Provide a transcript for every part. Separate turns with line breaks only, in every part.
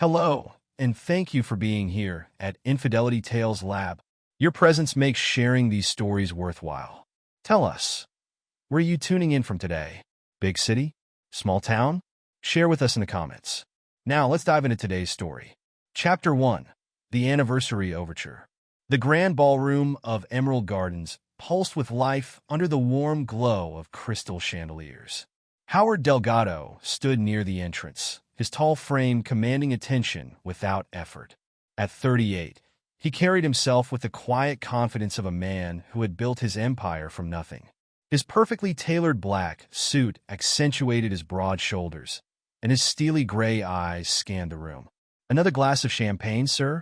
Hello, and thank you for being here at Infidelity Tales Lab. Your presence makes sharing these stories worthwhile. Tell us, where are you tuning in from today? Big city? Small town? Share with us in the comments. Now, let's dive into today's story. Chapter 1. The Anniversary Overture. The grand ballroom of Emerald Gardens pulsed with life under the warm glow of crystal chandeliers. Howard Delgado stood near the entrance, his tall frame commanding attention without effort. At 38, he carried himself with the quiet confidence of a man who had built his empire from nothing. His perfectly tailored black suit accentuated his broad shoulders, and his steely gray eyes scanned the room. "Another glass of champagne, sir?"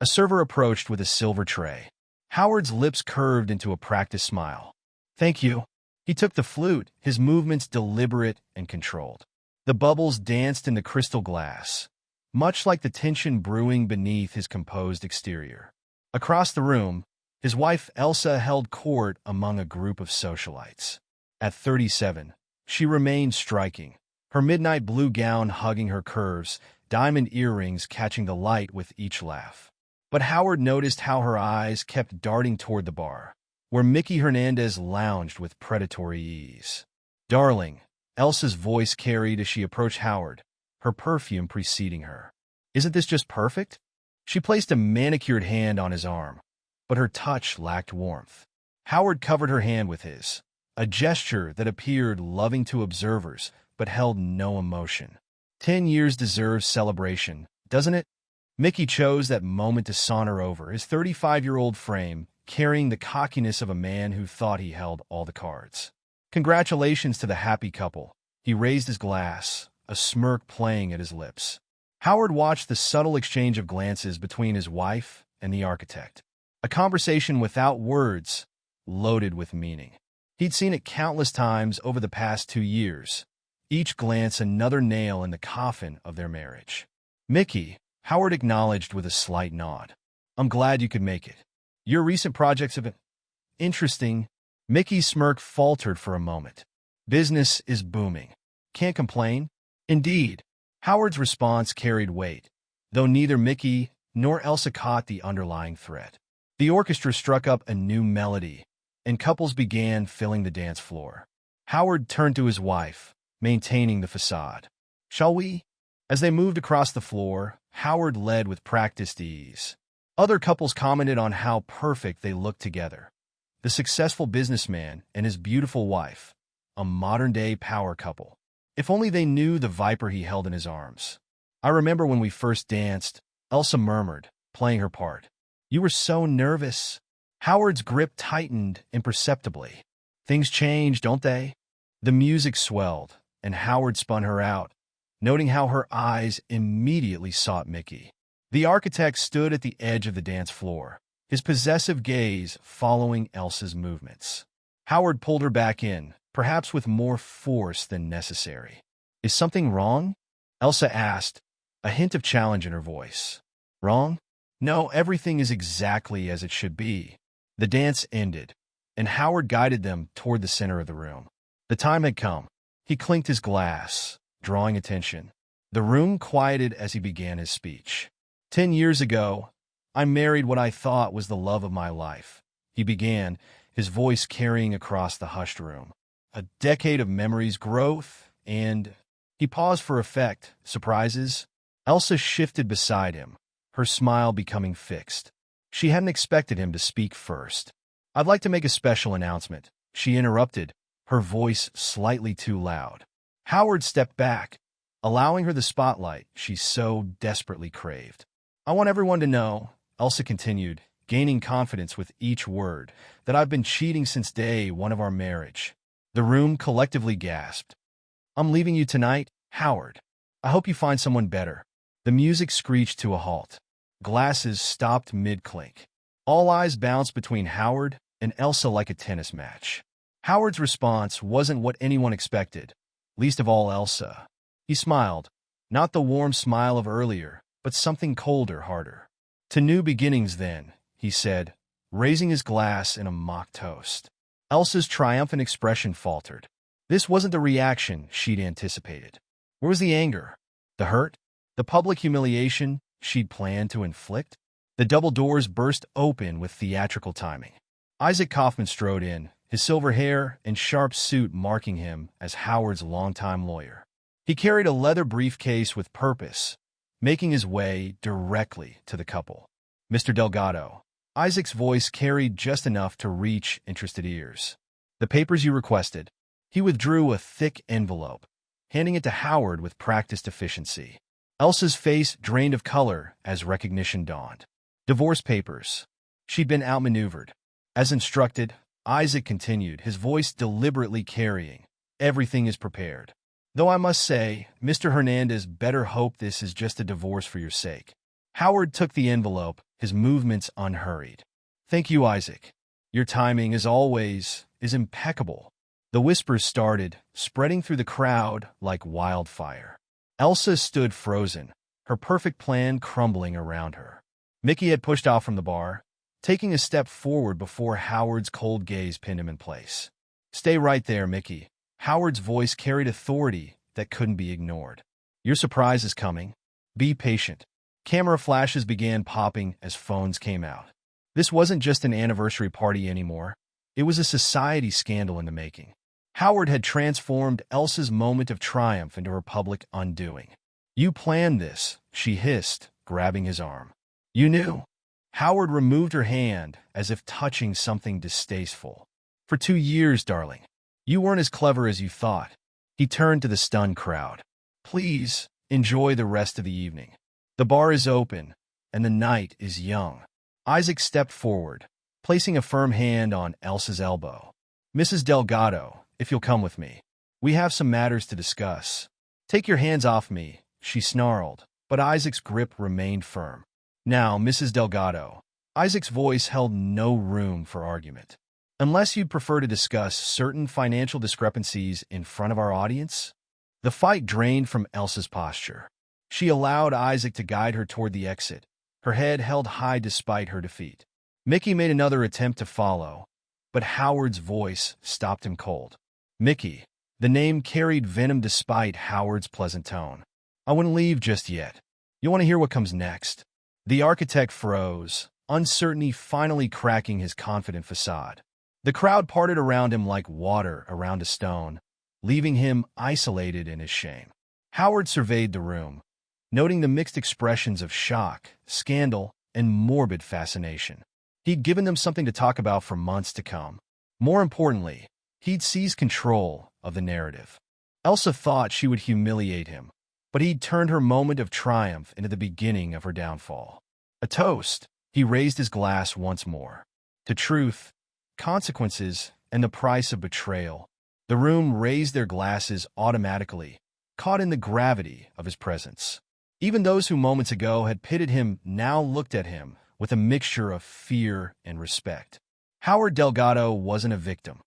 A server approached with a silver tray. Howard's lips curved into a practiced smile. "Thank you." He took the flute, his movements deliberate and controlled. The bubbles danced in the crystal glass, much like the tension brewing beneath his composed exterior. Across the room, his wife Elsa held court among a group of socialites. At 37, she remained striking, her midnight blue gown hugging her curves, diamond earrings catching the light with each laugh. But Howard noticed how her eyes kept darting toward the bar, where Mickey Hernandez lounged with predatory ease. "Darling," Elsa's voice carried as she approached Howard, her perfume preceding her. "Isn't this just perfect?" She placed a manicured hand on his arm, but her touch lacked warmth. Howard covered her hand with his, a gesture that appeared loving to observers but held no emotion. 10 years deserves celebration, doesn't it? Mickey chose that moment to saunter over, his 35-year-old frame carrying the cockiness of a man who thought he held all the cards. "Congratulations to the happy couple." He raised his glass, a smirk playing at his lips. Howard watched the subtle exchange of glances between his wife and the architect. A conversation without words, loaded with meaning. He'd seen it countless times over the past 2 years, each glance another nail in the coffin of their marriage. "Mickey," Howard acknowledged with a slight nod. "I'm glad you could make it. Your recent projects have been interesting." Mickey's smirk faltered for a moment. "Business is booming. Can't complain." "Indeed." Howard's response carried weight, though neither Mickey nor Elsa caught the underlying threat. The orchestra struck up a new melody, and couples began filling the dance floor. Howard turned to his wife, maintaining the facade. "Shall we?" As they moved across the floor, Howard led with practiced ease. Other couples commented on how perfect they looked together. The successful businessman and his beautiful wife, a modern-day power couple. If only they knew the viper he held in his arms. "I remember when we first danced," Elsa murmured, playing her part. "You were so nervous." Howard's grip tightened imperceptibly. "Things change, don't they?" The music swelled, and Howard spun her out, noting how her eyes immediately sought Mickey. The architect stood at the edge of the dance floor, his possessive gaze following Elsa's movements. Howard pulled her back in, perhaps with more force than necessary. "Is something wrong?" Elsa asked, a hint of challenge in her voice. "Wrong? No, everything is exactly as it should be." The dance ended, and Howard guided them toward the center of the room. The time had come. He clinked his glass, drawing attention. The room quieted as he began his speech. "10 years ago, I married what I thought was the love of my life," he began, his voice carrying across the hushed room. "A decade of memories, growth, and—" He paused for effect, surprises. Elsa shifted beside him, her smile becoming fixed. She hadn't expected him to speak first. "I'd like to make a special announcement," she interrupted, her voice slightly too loud. Howard stepped back, allowing her the spotlight she so desperately craved. "I want everyone to know," Elsa continued, gaining confidence with each word, "that I've been cheating since day one of our marriage." The room collectively gasped. "I'm leaving you tonight, Howard. I hope you find someone better." The music screeched to a halt. Glasses stopped mid-clink. All eyes bounced between Howard and Elsa like a tennis match. Howard's response wasn't what anyone expected, least of all Elsa. He smiled, not the warm smile of earlier, but something colder, harder. "To new beginnings, then," he said, raising his glass in a mock toast. Elsa's triumphant expression faltered. This wasn't the reaction she'd anticipated. Where was the anger? The hurt? The public humiliation she'd planned to inflict? The double doors burst open with theatrical timing. Isaac Kaufman strode in, his silver hair and sharp suit marking him as Howard's longtime lawyer. He carried a leather briefcase with purpose, making his way directly to the couple. Mr. Delgado. Isaac's voice carried just enough to reach interested ears. The papers you requested. He withdrew a thick envelope, handing it to Howard with practiced efficiency. Elsa's face drained of color as recognition dawned. Divorce papers. She'd been outmaneuvered. As instructed, Isaac continued, his voice deliberately carrying, "Everything is prepared. Though I must say, Mr. Hernandez better hope this is just a divorce for your sake." Howard took the envelope, his movements unhurried. "Thank you, Isaac. Your timing, as always, is impeccable." The whispers started, spreading through the crowd like wildfire. Elsa stood frozen, her perfect plan crumbling around her. Mickey had pushed off from the bar, taking a step forward before Howard's cold gaze pinned him in place. "Stay right there, Mickey." Howard's voice carried authority that couldn't be ignored. "Your surprise is coming. Be patient." Camera flashes began popping as phones came out. This wasn't just an anniversary party anymore. It was a society scandal in the making. Howard had transformed Elsa's moment of triumph into her public undoing. "You planned this," she hissed, grabbing his arm. "You knew." Howard removed her hand as if touching something distasteful. "For 2 years, darling. You weren't as clever as you thought." He turned to the stunned crowd. "Please, enjoy the rest of the evening. The bar is open, and the night is young." Isaac stepped forward, placing a firm hand on Elsa's elbow. "Mrs. Delgado, if you'll come with me. We have some matters to discuss." "Take your hands off me," she snarled, but Isaac's grip remained firm. "Now, Mrs. Delgado." Isaac's voice held no room for argument. "Unless you'd prefer to discuss certain financial discrepancies in front of our audience?" The fight drained from Elsa's posture. She allowed Isaac to guide her toward the exit, her head held high despite her defeat. Mickey made another attempt to follow, but Howard's voice stopped him cold. "Mickey." The name carried venom despite Howard's pleasant tone. "I wouldn't leave just yet. You want to hear what comes next?" The architect froze, uncertainty finally cracking his confident facade. The crowd parted around him like water around a stone, leaving him isolated in his shame. Howard surveyed the room, noting the mixed expressions of shock, scandal, and morbid fascination. He'd given them something to talk about for months to come. More importantly, he'd seized control of the narrative. Elsa thought she would humiliate him, but he'd turned her moment of triumph into the beginning of her downfall. A toast, he raised his glass once more. To truth, consequences, and the price of betrayal. The room raised their glasses automatically, caught in the gravity of his presence. Even those who moments ago had pitted him now looked at him with a mixture of fear and respect. Howard Delgado wasn't a victim.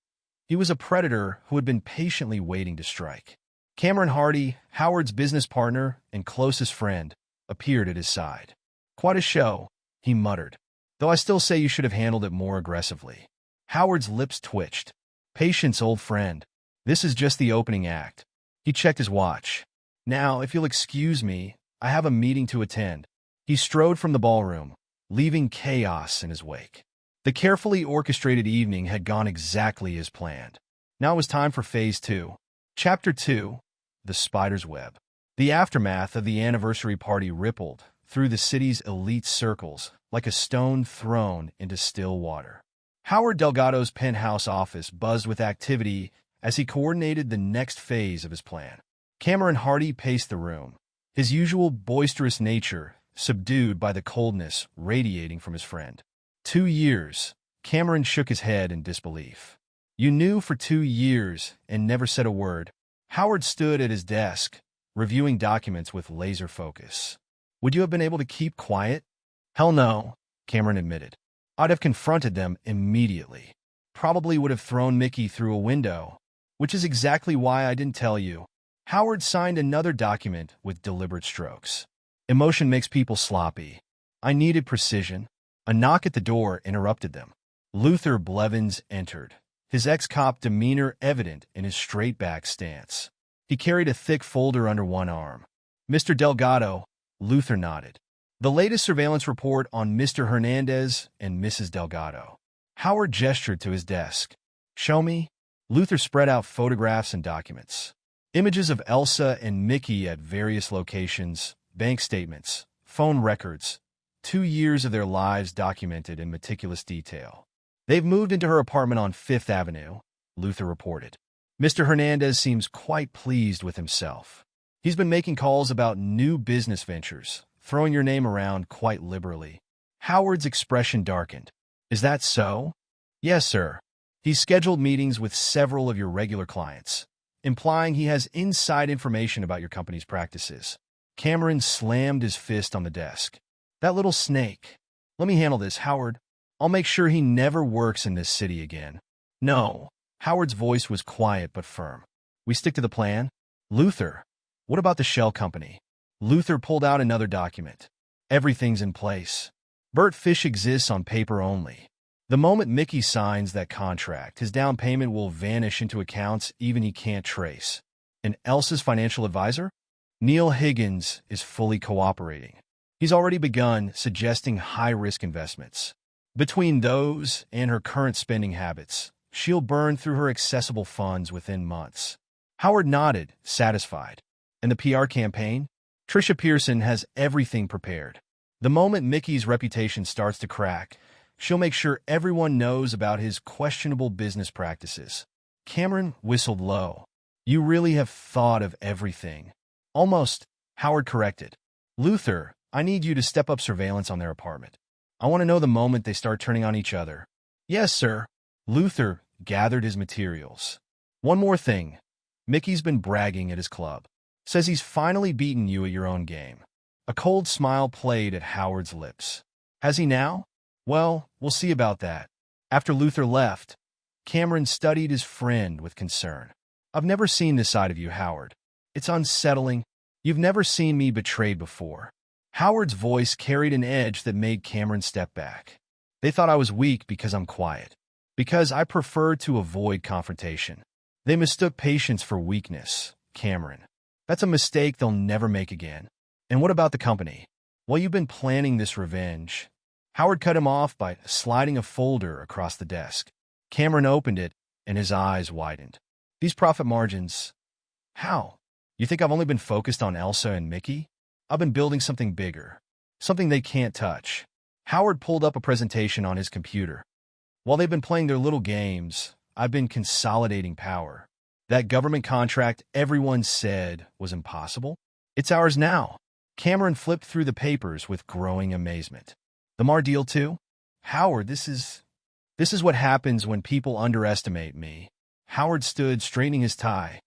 He was a predator who had been patiently waiting to strike. Cameron Hardy, Howard's business partner and closest friend, appeared at his side. "Quite a show," he muttered. "Though I still say you should have handled it more aggressively." Howard's lips twitched. "Patience, old friend. This is just the opening act." He checked his watch. "Now, if you'll excuse me, I have a meeting to attend." He strode from the ballroom, leaving chaos in his wake. The carefully orchestrated evening had gone exactly as planned. Now it was time for Phase 2. Chapter 2, The Spider's Web. The aftermath of the anniversary party rippled through the city's elite circles like a stone thrown into still water. Howard Delgado's penthouse office buzzed with activity as he coordinated the next phase of his plan. Cameron Hardy paced the room, his usual boisterous nature subdued by the coldness radiating from his friend. 2 years. Cameron shook his head in disbelief. "You knew for 2 years and never said a word." Howard stood at his desk, reviewing documents with laser focus. "Would you have been able to keep quiet?" "Hell no," Cameron admitted. "I'd have confronted them immediately. Probably would have thrown Mickey through a window, which is exactly why I didn't tell you." Howard signed another document with deliberate strokes. "Emotion makes people sloppy. I needed precision." A knock at the door interrupted them. Luther Blevins entered, his ex-cop demeanor evident in his straight-back stance. He carried a thick folder under one arm. "Mr. Delgado." Luther nodded. The latest surveillance report on Mr. Hernandez and Mrs. Delgado. Howard gestured to his desk. Show me. Luther spread out photographs and documents. Images of Elsa and Mickey at various locations, bank statements, phone records, 2 years of their lives documented in meticulous detail. They've moved into her apartment on Fifth Avenue, Luther reported. Mr. Hernandez seems quite pleased with himself. He's been making calls about new business ventures, throwing your name around quite liberally. Howard's expression darkened. Is that so? Yes, sir. He's scheduled meetings with several of your regular clients, implying he has inside information about your company's practices. Cameron slammed his fist on the desk. That little snake. Let me handle this, Howard. I'll make sure he never works in this city again. No. Howard's voice was quiet but firm. We stick to the plan? Luther, what about the shell company? Luther pulled out another document. Everything's in place. Bert Fish exists on paper only. The moment Mickey signs that contract, his down payment will vanish into accounts even he can't trace. And Elsa's financial advisor? Neil Higgins is fully cooperating. He's already begun suggesting high-risk investments. Between those and her current spending habits, she'll burn through her accessible funds within months. Howard nodded, satisfied. And the PR campaign? Tricia Pearson has everything prepared. The moment Mickey's reputation starts to crack, she'll make sure everyone knows about his questionable business practices. Cameron whistled low. You really have thought of everything. Almost, Howard corrected. Luther, I need you to step up surveillance on their apartment. I want to know the moment they start turning on each other. Yes, sir. Luther gathered his materials. One more thing. Mickey's been bragging at his club. Says he's finally beaten you at your own game. A cold smile played at Howard's lips. Has he now? Well, we'll see about that. After Luther left, Cameron studied his friend with concern. I've never seen this side of you, Howard. It's unsettling. You've never seen me betrayed before. Howard's voice carried an edge that made Cameron step back. They thought I was weak because I'm quiet. Because I prefer to avoid confrontation. They mistook patience for weakness, Cameron. That's a mistake they'll never make again. And what about the company? Well, you've been planning this revenge. Howard cut him off by sliding a folder across the desk. Cameron opened it, and his eyes widened. These profit margins... How? You think I've only been focused on Elsa and Mickey? I've been building something bigger. Something they can't touch. Howard pulled up a presentation on his computer. While they've been playing their little games, I've been consolidating power. That government contract everyone said was impossible? It's ours now. Cameron flipped through the papers with growing amazement. The Mar deal too? Howard, this is what happens when people underestimate me. Howard stood, straightening his tie.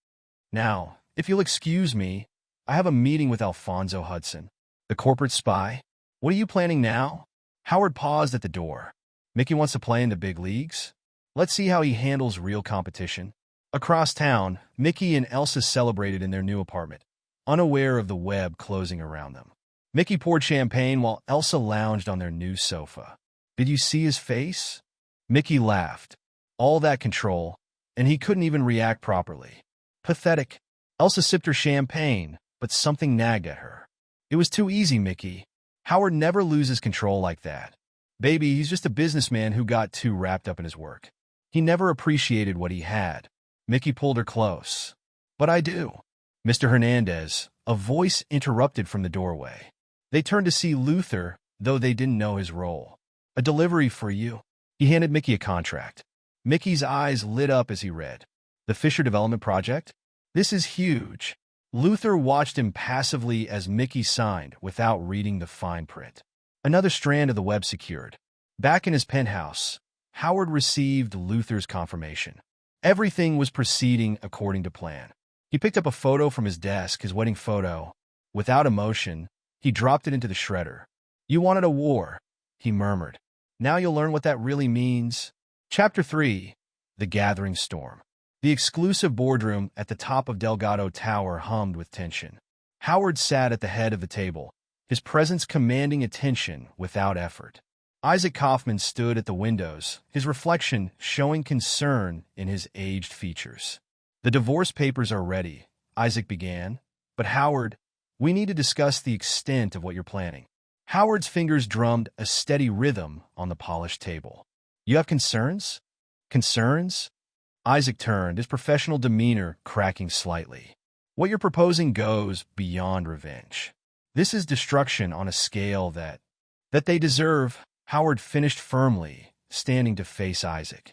Now, if you'll excuse me, I have a meeting with Alfonso Hudson, the corporate spy. What are you planning now? Howard paused at the door. Mickey wants to play in the big leagues? Let's see how he handles real competition. Across town, Mickey and Elsa celebrated in their new apartment, unaware of the web closing around them. Mickey poured champagne while Elsa lounged on their new sofa. Did you see his face? Mickey laughed. All that control, and he couldn't even react properly. Pathetic. Elsa sipped her champagne, but something nagged at her. It was too easy, Mickey. Howard never loses control like that. Baby, he's just a businessman who got too wrapped up in his work. He never appreciated what he had. Mickey pulled her close. But I do. Mr. Hernandez, a voice interrupted from the doorway. They turned to see Luther, though they didn't know his role. A delivery for you. He handed Mickey a contract. Mickey's eyes lit up as he read. The Fisher Development Project? This is huge. Luther watched impassively as Mickey signed without reading the fine print. Another strand of the web secured. Back in his penthouse, Howard received Luther's confirmation. Everything was proceeding according to plan. He picked up a photo from his desk, his wedding photo. Without emotion, he dropped it into the shredder. You wanted a war, he murmured. Now you'll learn what that really means. Chapter 3. The Gathering Storm. The exclusive boardroom at the top of Delgado Tower hummed with tension. Howard sat at the head of the table, his presence commanding attention without effort. Isaac Kaufman stood at the windows, his reflection showing concern in his aged features. The divorce papers are ready, Isaac began, but Howard, We need to discuss the extent of what you're planning. Howard's fingers drummed a steady rhythm on the polished table. You have concerns? Concerns? Isaac turned, his professional demeanor cracking slightly. What you're proposing goes beyond revenge. This is destruction on a scale that they deserve. Howard finished firmly, standing to face Isaac.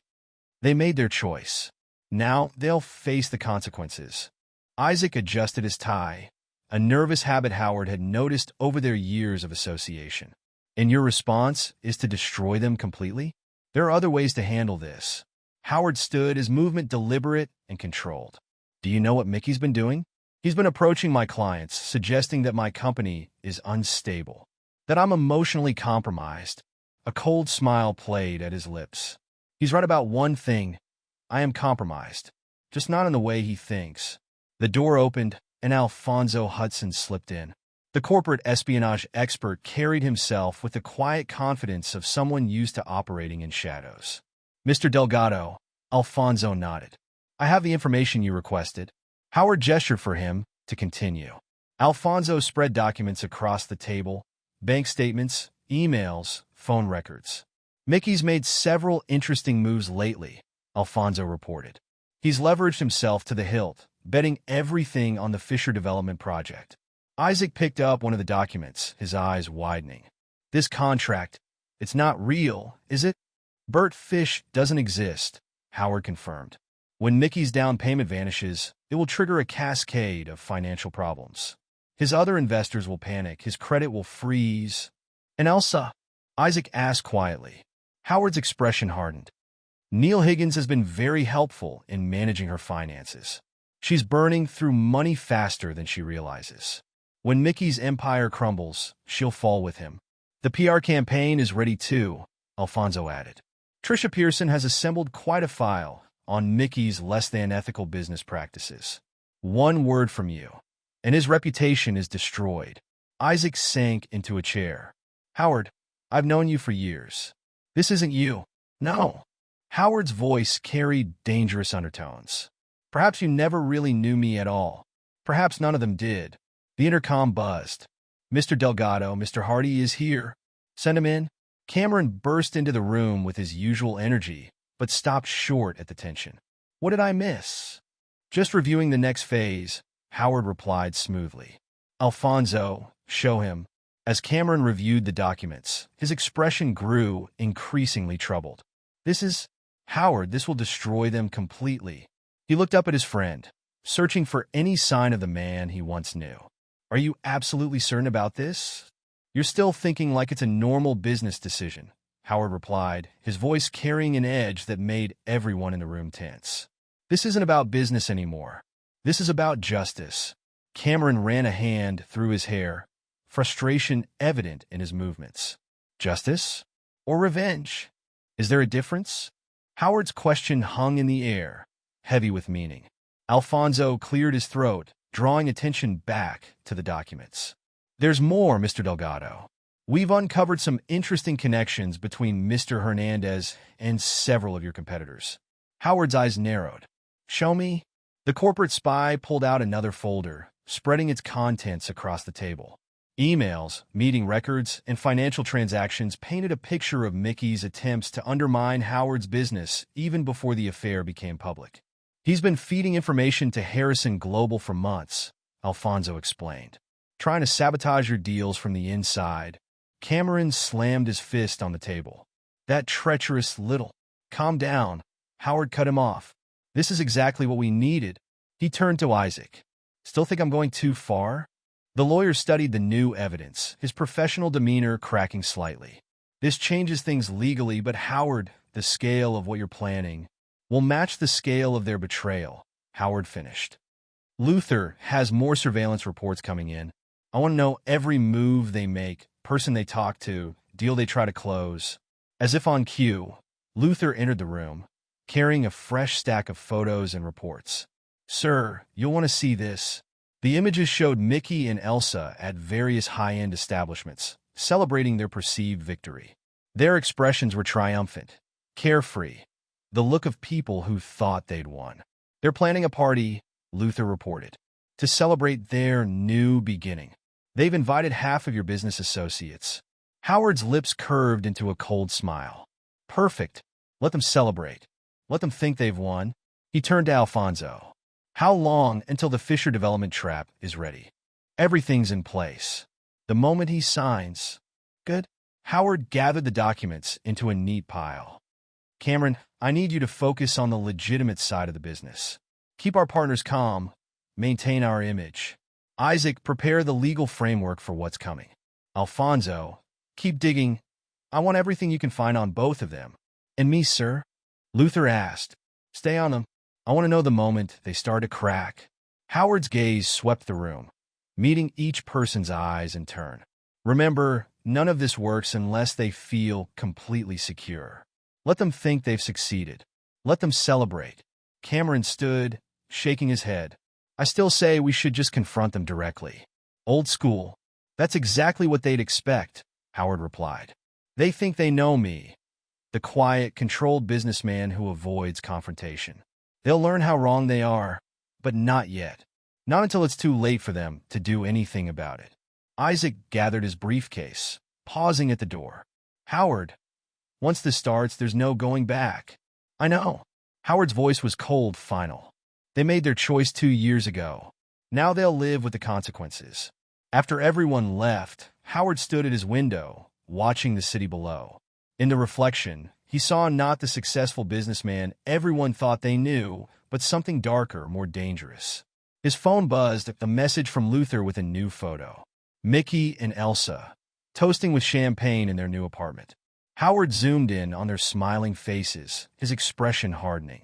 They made their choice. Now they'll face the consequences. Isaac adjusted his tie, a nervous habit Howard had noticed over their years of association. And your response is to destroy them completely? There are other ways to handle this. Howard stood, his movement deliberate and controlled. Do you know what Mickey's been doing? He's been approaching my clients, suggesting that my company is unstable, that I'm emotionally compromised. A cold smile played at his lips. He's right about one thing. I am compromised, just not in the way he thinks. The door opened, and Alfonso Hudson slipped in. The corporate espionage expert carried himself with the quiet confidence of someone used to operating in shadows. Mr. Delgado, Alfonso nodded. I have the information you requested. Howard gestured for him to continue. Alfonso spread documents across the table, bank statements, emails, phone records. Mickey's made several interesting moves lately, Alfonso reported. He's leveraged himself to the hilt, betting everything on the Fisher development project. Isaac picked up one of the documents, his eyes widening. This contract, it's not real, is it? Bert Fish doesn't exist, Howard confirmed. When Mickey's down payment vanishes, it will trigger a cascade of financial problems. His other investors will panic, his credit will freeze. And Elsa? Isaac asked quietly. Howard's expression hardened. Neil Higgins has been very helpful in managing her finances. She's burning through money faster than she realizes. When Mickey's empire crumbles, she'll fall with him. The PR campaign is ready too, Alfonso added. Trisha Pearson has assembled quite a file on Mickey's less-than-ethical business practices. One word from you, and his reputation is destroyed. Isaac sank into a chair. Howard, I've known you for years. This isn't you. No. Howard's voice carried dangerous undertones. Perhaps you never really knew me at all. Perhaps none of them did. The intercom buzzed. Mr. Delgado, Mr. Hardy is here. Send him in. Cameron burst into the room with his usual energy, but stopped short at the tension. What did I miss? Just reviewing the next phase, Howard replied smoothly. Alfonso, show him. As Cameron reviewed the documents, his expression grew increasingly troubled. This is... Howard, this will destroy them completely. He looked up at his friend, searching for any sign of the man he once knew. Are you absolutely certain about this? You're still thinking like it's a normal business decision, Howard replied, his voice carrying an edge that made everyone in the room tense. This isn't about business anymore. This is about justice. Cameron ran a hand through his hair, frustration evident in his movements. Justice? Or revenge? Is there a difference? Howard's question hung in the air, heavy with meaning. Alfonso cleared his throat, drawing attention back to the documents. There's more, Mr. Delgado. We've uncovered some interesting connections between Mr. Hernandez and several of your competitors. Howard's eyes narrowed. Show me. The corporate spy pulled out another folder, spreading its contents across the table. Emails, meeting records, and financial transactions painted a picture of Mickey's attempts to undermine Howard's business even before the affair became public. He's been feeding information to Harrison Global for months, Alfonso explained. Trying to sabotage your deals from the inside. Cameron slammed his fist on the table. That treacherous little... Calm down. Howard cut him off. This is exactly what we needed. He turned to Isaac. Still think I'm going too far? The lawyer studied the new evidence, his professional demeanor cracking slightly. This changes things legally, but Howard, the scale of what you're planning, will match the scale of their betrayal, Howard finished. Luther has more surveillance reports coming in. I want to know every move they make, person they talk to, deal they try to close. As if on cue, Luther entered the room, carrying a fresh stack of photos and reports. Sir, you'll want to see this. The images showed Mickey and Elsa at various high-end establishments, celebrating their perceived victory. Their expressions were triumphant, carefree, the look of people who thought they'd won. They're planning a party, Luther reported. to celebrate their new beginning. They've invited half of your business associates. Howard's lips curved into a cold smile. Perfect. Let them celebrate. Let them think they've won. He turned to Alfonso. How long until the Fisher development trap is ready? Everything's in place. The moment he signs. Good. Howard gathered the documents into a neat pile. Cameron, I need you to focus on the legitimate side of the business. Keep our partners calm. Maintain our image. Isaac, prepare the legal framework for what's coming. Alfonso, keep digging. I want everything you can find on both of them. And me, sir? Luther asked. Stay on them. I want to know the moment they start to crack. Howard's gaze swept the room, meeting each person's eyes in turn. Remember, none of this works unless they feel completely secure. Let them think they've succeeded. Let them celebrate. Cameron stood, shaking his head. I still say we should just confront them directly. Old school. That's exactly what they'd expect, Howard replied. They think they know me. The quiet, controlled businessman who avoids confrontation. They'll learn how wrong they are, but not yet. Not until it's too late for them to do anything about it. Isaac gathered his briefcase, pausing at the door. Howard, once this starts, there's no going back. I know. Howard's voice was cold, final. They made their choice 2 years ago. Now they'll live with the consequences. After everyone left, Howard stood at his window, watching the city below. In the reflection, he saw not the successful businessman everyone thought they knew, but something darker, more dangerous. His phone buzzed at the message from Luther with a new photo. Mickey and Elsa, toasting with champagne in their new apartment. Howard zoomed in on their smiling faces, his expression hardening.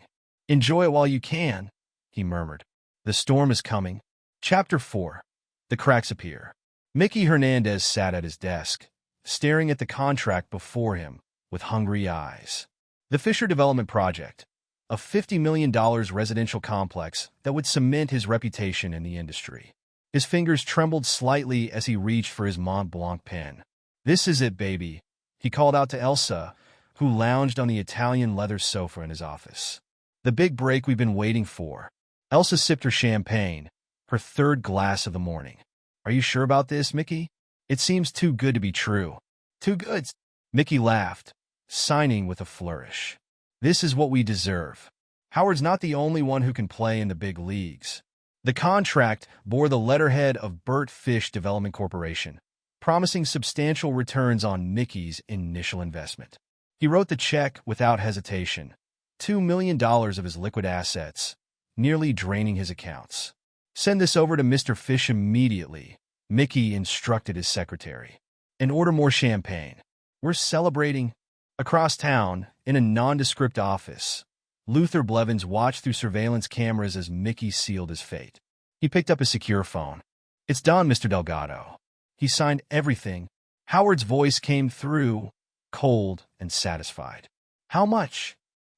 Enjoy it while you can, he murmured. The storm is coming. Chapter 4. The cracks appear. Mickey Hernandez sat at his desk, staring at the contract before him with hungry eyes. The Fisher Development Project, a $50 million residential complex that would cement his reputation in the industry. His fingers trembled slightly as he reached for his Mont Blanc pen. This is it, baby, he called out to Elsa, who lounged on the Italian leather sofa in his office. The big break we've been waiting for. Elsa sipped her champagne, her third glass of the morning. Are you sure about this, Mickey? It seems too good to be true. Too good. Mickey laughed, signing with a flourish. This is what we deserve. Howard's not the only one who can play in the big leagues. The contract bore the letterhead of Burt Fish Development Corporation, promising substantial returns on Mickey's initial investment. He wrote the check without hesitation, $2 million of his liquid assets, nearly draining his accounts. Send this over to Mr. Fish immediately, Mickey instructed his secretary. And order more champagne. We're celebrating. Across town, in a nondescript office, Luther Blevins watched through surveillance cameras as Mickey sealed his fate. He picked up his secure phone. It's done, Mr. Delgado. He signed everything. Howard's voice came through, cold and satisfied. How much?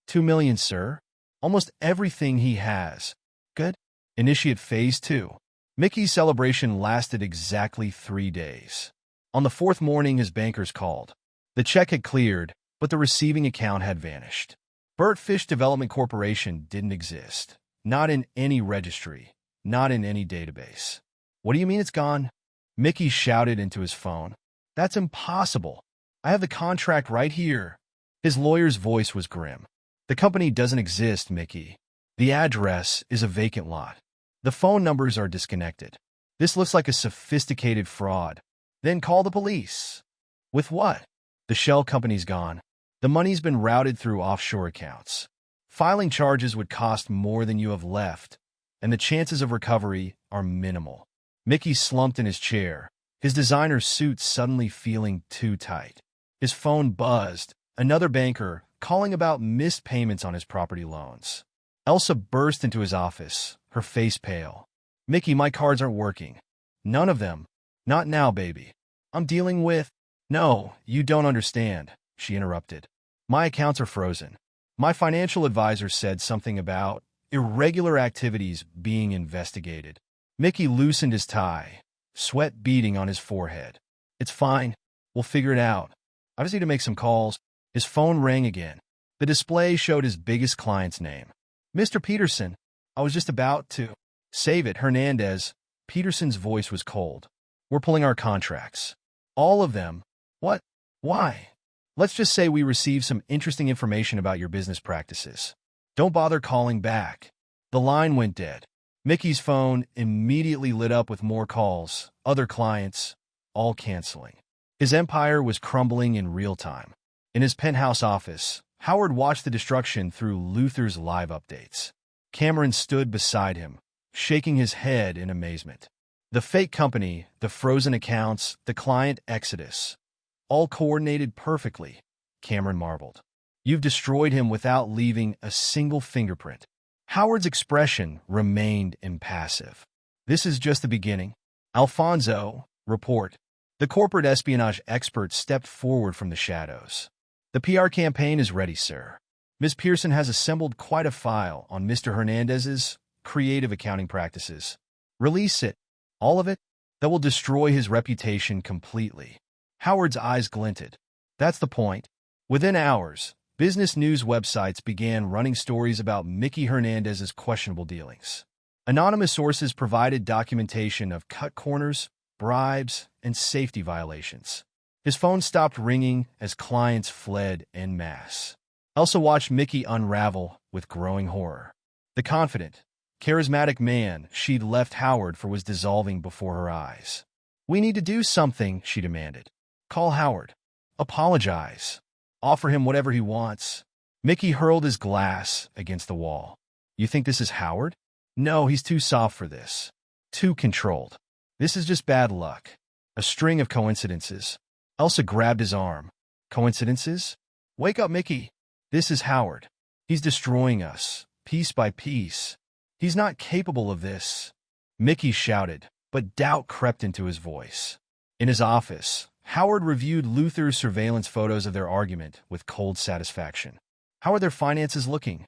$2 million, sir. Almost everything he has. Good. Initiate Phase 2. Mickey's celebration lasted exactly 3 days. On the 4th morning, his bankers called. The check had cleared, but the receiving account had vanished. Burt Fish Development Corporation didn't exist. Not in any registry. Not in any database. What do you mean it's gone? Mickey shouted into his phone. That's impossible. I have the contract right here. His lawyer's voice was grim. The company doesn't exist, Mickey. The address is a vacant lot. The phone numbers are disconnected. This looks like a sophisticated fraud. Then call the police. With what? The shell company's gone. The money's been routed through offshore accounts. Filing charges would cost more than you have left, and the chances of recovery are minimal. Mickey slumped in his chair, his designer suit suddenly feeling too tight. His phone buzzed, another banker calling about missed payments on his property loans. Elsa burst into his office, her face pale. Mickey, my cards aren't working. None of them. Not now, baby. I'm dealing with... No, you don't understand, she interrupted. My accounts are frozen. My financial advisor said something about irregular activities being investigated. Mickey loosened his tie, sweat beading on his forehead. It's fine. We'll figure it out. I just need to make some calls. His phone rang again. The display showed his biggest client's name. Mr. Peterson, I was just about to... Save it, Hernandez. Peterson's voice was cold. We're pulling our contracts. All of them. What? Why? Let's just say we received some interesting information about your business practices. Don't bother calling back. The line went dead. Mickey's phone immediately lit up with more calls, other clients, all canceling. His empire was crumbling in real time. In his penthouse office, Howard watched the destruction through Luther's live updates. Cameron stood beside him, shaking his head in amazement. The fake company, the frozen accounts, the client exodus, all coordinated perfectly, Cameron marveled. You've destroyed him without leaving a single fingerprint. Howard's expression remained impassive. This is just the beginning. Alfonso, report. The corporate espionage expert stepped forward from the shadows. The PR campaign is ready, sir. Ms. Pearson has assembled quite a file on Mr. Hernandez's creative accounting practices. Release it. All of it? That will destroy his reputation completely. Howard's eyes glinted. That's the point. Within hours, business news websites began running stories about Mickey Hernandez's questionable dealings. Anonymous sources provided documentation of cut corners, bribes, and safety violations. His phone stopped ringing as clients fled en masse. Elsa watched Mickey unravel with growing horror. The confident, charismatic man she'd left Howard for was dissolving before her eyes. We need to do something, she demanded. Call Howard. Apologize. Offer him whatever he wants. Mickey hurled his glass against the wall. You think this is Howard? No, he's too soft for this. Too controlled. This is just bad luck. A string of coincidences. Elsa grabbed his arm. Coincidences? Wake up, Mickey. This is Howard. He's destroying us, piece by piece. He's not capable of this. Mickey shouted, but doubt crept into his voice. In his office, Howard reviewed Luther's surveillance photos of their argument with cold satisfaction. How are their finances looking?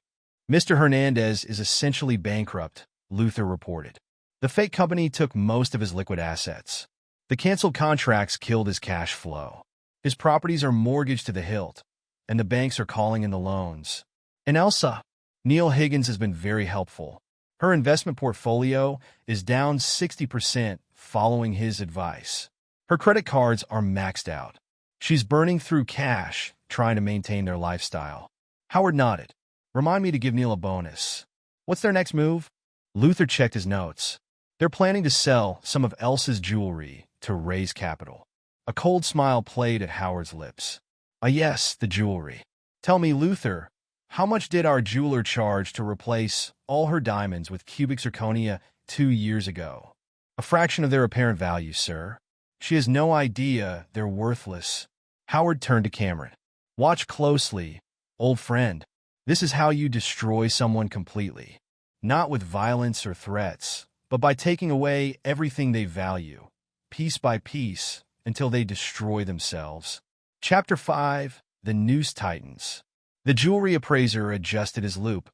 Mr. Hernandez is essentially bankrupt, Luther reported. The fake company took most of his liquid assets. The canceled contracts killed his cash flow. His properties are mortgaged to the hilt, and the banks are calling in the loans. And Elsa, Neil Higgins has been very helpful. Her investment portfolio is down 60% following his advice. Her credit cards are maxed out. She's burning through cash, trying to maintain their lifestyle. Howard nodded. Remind me to give Neil a bonus. What's their next move? Luther checked his notes. They're planning to sell some of Elsa's jewelry to raise capital. A cold smile played at Howard's lips. Yes, the jewelry. Tell me, Luther, how much did our jeweler charge to replace all her diamonds with cubic zirconia 2 years ago? A fraction of their apparent value, sir. She has no idea they're worthless. Howard turned to Cameron. Watch closely, old friend. This is how you destroy someone completely. Not with violence or threats, but by taking away everything they value, piece by piece, until they destroy themselves. Chapter 5, The Noose Tightens. The jewelry appraiser adjusted his loupe,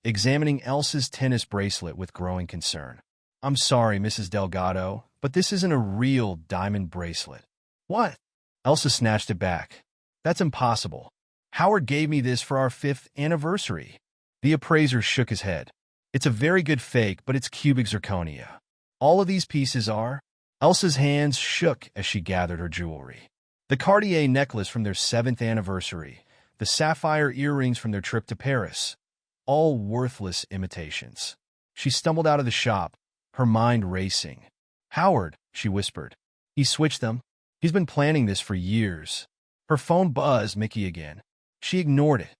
examining Elsa's tennis bracelet with growing concern. I'm sorry, Mrs. Delgado, but this isn't a real diamond bracelet. What? Elsa snatched it back. That's impossible. Howard gave me this for our 5th anniversary. The appraiser shook his head. It's a very good fake, but it's cubic zirconia. All of these pieces are. Elsa's hands shook as she gathered her jewelry. The Cartier necklace from their 7th anniversary, the sapphire earrings from their trip to Paris, all worthless imitations. She stumbled out of the shop, her mind racing. Howard, she whispered. He switched them. He's been planning this for years. Her phone buzzed Mickey again. She ignored it.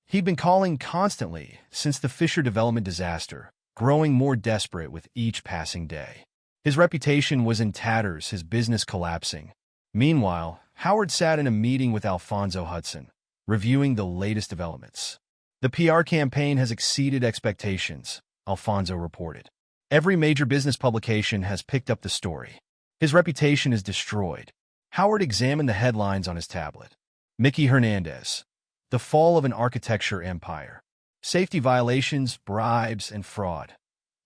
He'd been calling constantly since the Fisher Development disaster, growing more desperate with each passing day. His reputation was in tatters, his business collapsing. Meanwhile, Howard sat in a meeting with Alfonso Hudson, reviewing the latest developments. The PR campaign has exceeded expectations, Alfonso reported. Every major business publication has picked up the story. His reputation is destroyed. Howard examined the headlines on his tablet. Mickey Hernandez. The fall of an architecture empire. Safety violations, bribes, and fraud.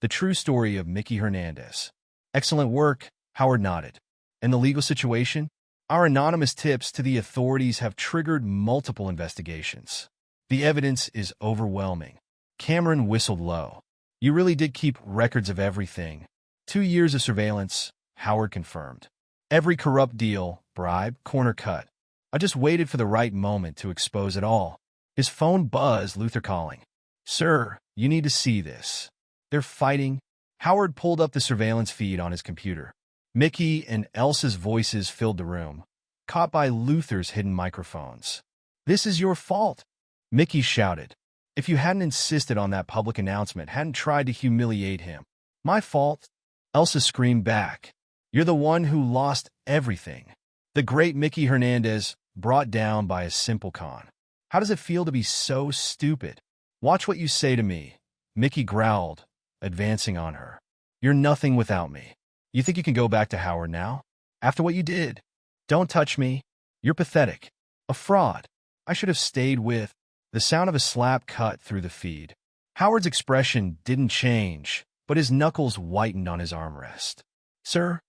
The true story of Mickey Hernandez. Excellent work, Howard nodded. And the legal situation? Our anonymous tips to the authorities have triggered multiple investigations. The evidence is overwhelming. Cameron whistled low. You really did keep records of everything. 2 years of surveillance, Howard confirmed. Every corrupt deal, bribe, corner cut. I just waited for the right moment to expose it all. His phone buzzed, Luther calling. Sir, you need to see this. They're fighting. Howard pulled up the surveillance feed on his computer. Mickey and Elsa's voices filled the room, caught by Luther's hidden microphones. This is your fault, Mickey shouted. If you hadn't insisted on that public announcement, hadn't tried to humiliate him. My fault? Elsa screamed back. You're the one who lost everything. The great Mickey Hernandez, brought down by a simple con. How does it feel to be so stupid? Watch what you say to me, Mickey growled, advancing on her. You're nothing without me. You think you can go back to Howard now? After what you did? Don't touch me. You're pathetic. A fraud. I should have stayed with. The sound of a slap cut through the feed. Howard's expression didn't change, but his knuckles whitened on his armrest. Sir?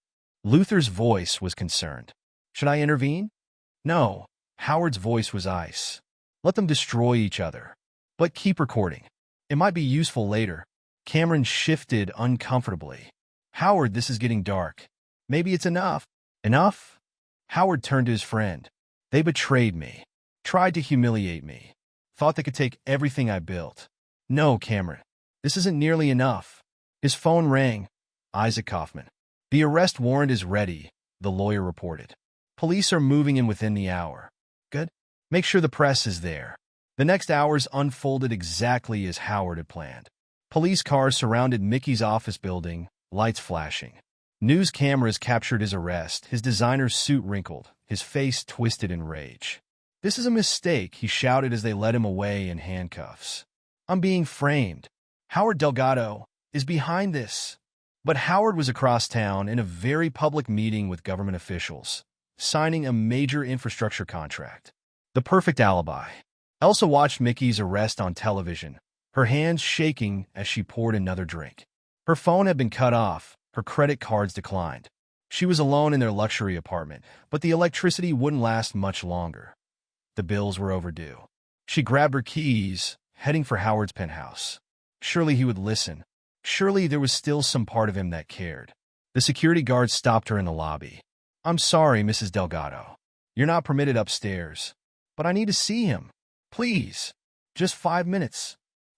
Luther's voice was concerned. Should I intervene? No. Howard's voice was ice. Let them destroy each other. But keep recording. It might be useful later. Cameron shifted uncomfortably. Howard, this is getting dark. Maybe it's enough. Enough? Howard turned to his friend. They betrayed me. Tried to humiliate me. Thought they could take everything I built. No, Cameron. This isn't nearly enough. His phone rang. Isaac Kaufman. The arrest warrant is ready, the lawyer reported. Police are moving in within the hour. Good. Make sure the press is there. The next hours unfolded exactly as Howard had planned. Police cars surrounded Mickey's office building, lights flashing. News cameras captured his arrest, his designer's suit wrinkled, his face twisted in rage. This is a mistake, he shouted as they led him away in handcuffs. I'm being framed. Howard Delgado is behind this. But Howard was across town in a very public meeting with government officials, signing a major infrastructure contract. The perfect alibi. Elsa watched Mickey's arrest on television, her hands shaking as she poured another drink. Her phone had been cut off, her credit cards declined. She was alone in their luxury apartment, but the electricity wouldn't last much longer. The bills were overdue. She grabbed her keys, heading for Howard's penthouse. Surely he would listen. Surely there was still some part of him that cared. The security guard stopped her in the lobby. I'm sorry, Mrs. Delgado. You're not permitted upstairs. But I need to see him. Please. Just 5 minutes.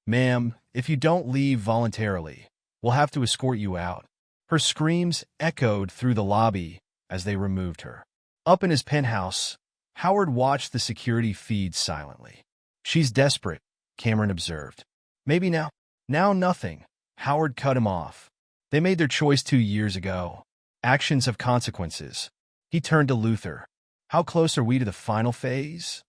Ma'am, if you don't leave voluntarily, we'll have to escort you out. Her screams echoed through the lobby as they removed her. Up in his penthouse, Howard watched the security feed silently. She's desperate, Cameron observed. Maybe now. Now nothing. Howard cut him off. They made their choice 2 years ago. Actions have consequences. He turned to Luther. How close are we to the final phase?